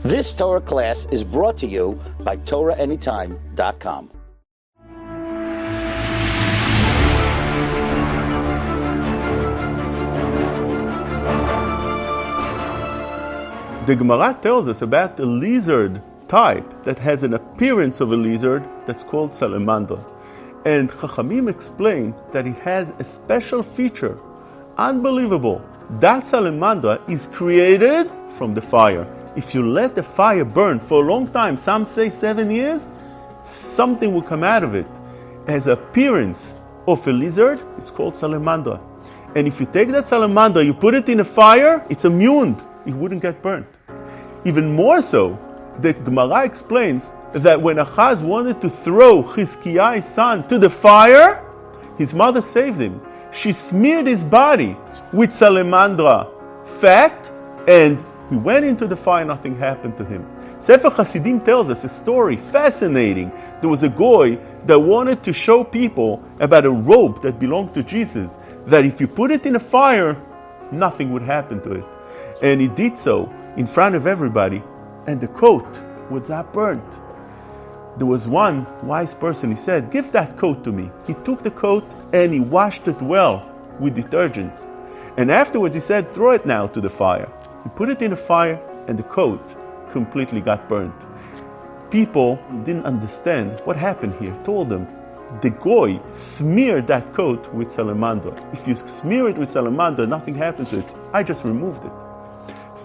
This Torah class is brought to you by TorahAnytime.com. The Gemara tells us about a lizard type that has an appearance of a lizard that's called Salamander. And Chachamim explain that it has a special feature. Unbelievable. That Salamander is created from the fire. If you let the fire burn for a long time, some say 7 years, something will come out of it. It has appearance of a lizard, it's called Salamander. And if you take that Salamander, you put it in a fire, it's immune. It wouldn't get burnt. Even more so, the Gemara explains that when Achaz wanted to throw Chizkiah's son to the fire, his mother saved him. She smeared his body with salamandra fat, and he went into the fire, nothing happened to him. Sefer Hasidim tells us a story, fascinating. There was a goy that wanted to show people about a robe that belonged to Jesus, that if you put it in a fire, nothing would happen to it. And he did so in front of everybody, and the coat was not burnt. There was one wise person, he said, "Give that coat to me." He took the coat and he washed it well with detergents. And afterwards he said, "Throw it now to the fire." He put it in the fire and the coat completely got burnt. People didn't understand what happened here. Told them, the goy smeared that coat with salamander. If you smear it with salamander, nothing happens to it. I just removed it.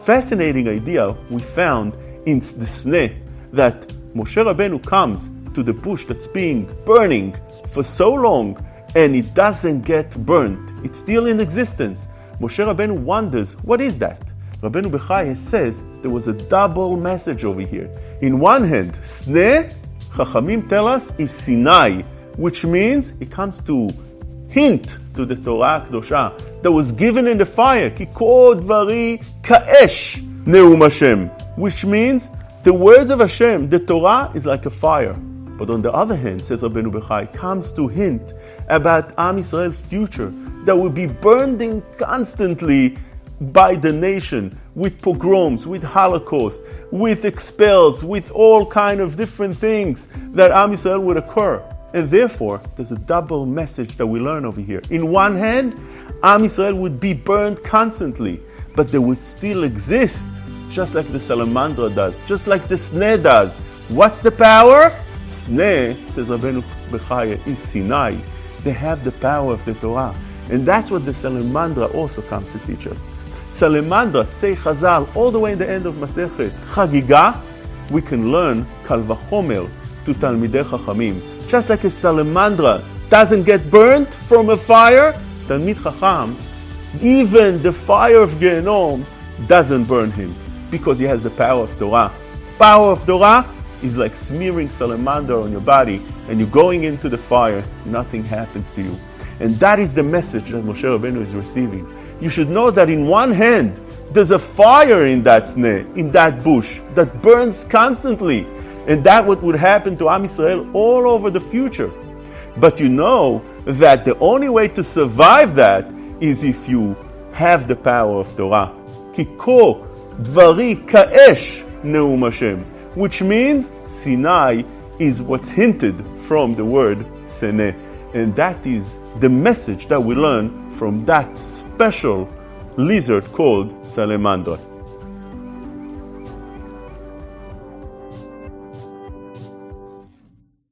Fascinating idea we found in the sneh, that Moshe Rabbeinu comes to the bush that's being burning for so long and it doesn't get burnt. It's still in existence. Moshe Rabbeinu wonders, what is that? Rabbeinu Bechai says there was a double message over here. In one hand, sneh, Chachamim tell us, is Sinai, which means it comes to hint to the Torah Kedosha that was given in the fire. Ki kol dvari ka'esh neum Hashem, which means the words of Hashem, the Torah, is like a fire. But on the other hand, says Rabbeinu Bechai, comes to hint about Am Yisrael's future that will be burning constantly by the nation, with pogroms, with Holocaust, with expels, with all kind of different things that Am Yisrael would occur. And therefore, there's a double message that we learn over here. In one hand, Am Yisrael would be burned constantly, but they would still exist, just like the Salamander does, just like the sneh does. What's the power? Sneh, says Rabbeinu Bechaya, is Sinai. They have the power of the Torah. And that's what the Salamander also comes to teach us. Salamander, say Chazal, all the way in the end of Masechet Chagiga, we can learn Kal Vachomer to Talmidei Chachamim. Just like a Salamander doesn't get burnt from a fire, Talmid Chacham, even the fire of Gehenom doesn't burn him, because he has the power of Torah. Power of Torah is like smearing salamander on your body, and you're going into the fire, nothing happens to you. And that is the message that Moshe Rabbeinu is receiving. You should know that in one hand, there's a fire in that sneh, in that bush, that burns constantly. And that what would happen to Am Yisrael all over the future. But you know that the only way to survive that is if you have the power of Torah. Kiko dvari ka'esh neum Hashem, which means Sinai is what's hinted from the word Seneh. And that is the message that we learn from that special lizard called Salamander.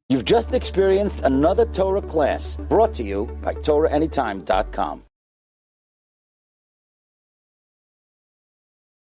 You've just experienced another Torah class brought to you by TorahAnytime.com.